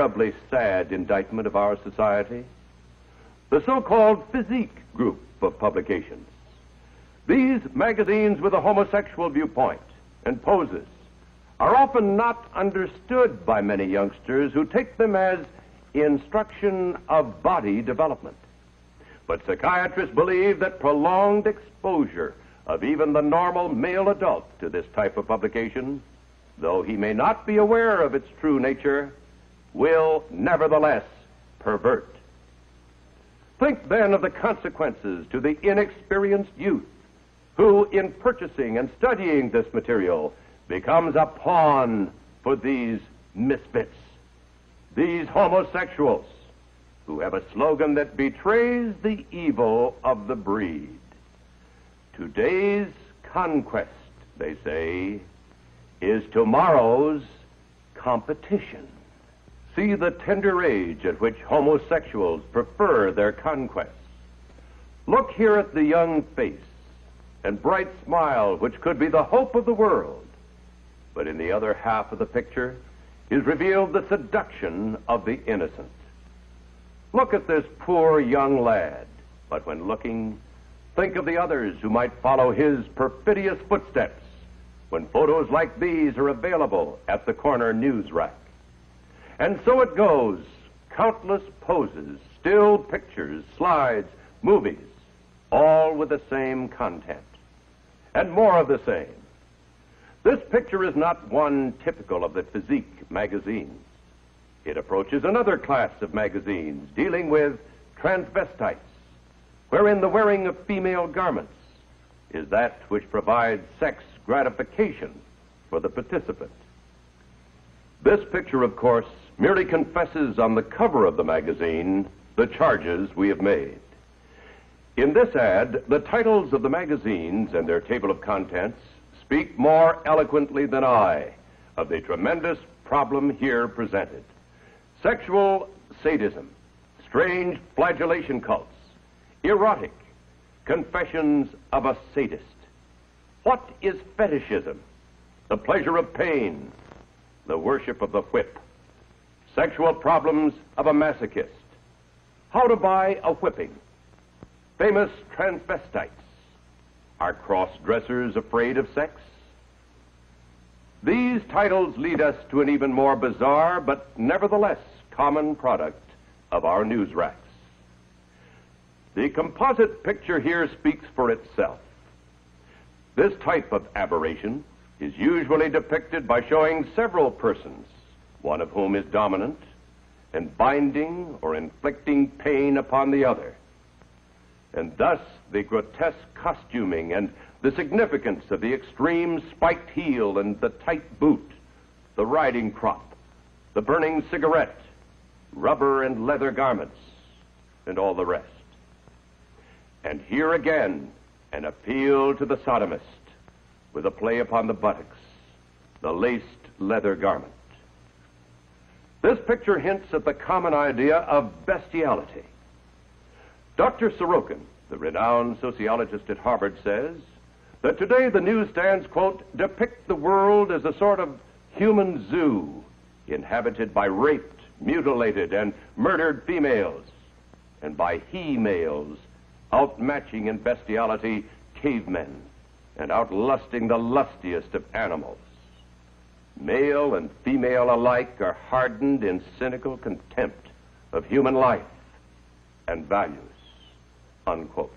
terribly sad indictment of our society. The so-called physique group of publications. These magazines with a homosexual viewpoint and poses are often not understood by many youngsters who take them as instruction of body development. But psychiatrists believe that prolonged exposure of even the normal male adult to this type of publication, though he may not be aware of its true nature, will nevertheless pervert. Think then of the consequences to the inexperienced youth who, in purchasing and studying this material, becomes a pawn for these misfits, these homosexuals, who have a slogan that betrays the evil of the breed. Today's conquest, they say, is tomorrow's competition. See the tender age at which homosexuals prefer their conquests. Look here at the young face and bright smile which could be the hope of the world. But in the other half of the picture is revealed the seduction of the innocent. Look at this poor young lad, but when looking, think of the others who might follow his perfidious footsteps when photos like these are available at the corner news rack. And so it goes, countless poses, still pictures, slides, movies, all with the same content, and more of the same. This picture is not one typical of the physique magazines. It approaches another class of magazines dealing with transvestites, wherein the wearing of female garments is that which provides sex gratification for the participant. This picture, of course, merely confesses on the cover of the magazine the charges we have made. In this ad, the titles of the magazines and their table of contents speak more eloquently than I of the tremendous problem here presented. Sexual sadism, strange flagellation cults, erotic confessions of a sadist. What is fetishism? The pleasure of pain, the worship of the whip. Sexual problems of a masochist. How to buy a whipping. Famous transvestites. Are cross-dressers afraid of sex? These titles lead us to an even more bizarre but nevertheless common product of our news racks. The composite picture here speaks for itself. This type of aberration is usually depicted by showing several persons, one of whom is dominant, and binding or inflicting pain upon the other. And thus the grotesque costuming and the significance of the extreme spiked heel and the tight boot, the riding crop, the burning cigarette, rubber and leather garments, and all the rest. And here again, an appeal to the sodomist with a play upon the buttocks, the laced leather garment. This picture hints at the common idea of bestiality. Dr. Sorokin, the renowned sociologist at Harvard, says that today the newsstands, quote, depict the world as a sort of human zoo inhabited by raped, mutilated, and murdered females, and by he-males outmatching in bestiality cavemen and outlusting the lustiest of animals. Male and female alike are hardened in cynical contempt of human life and values, unquote.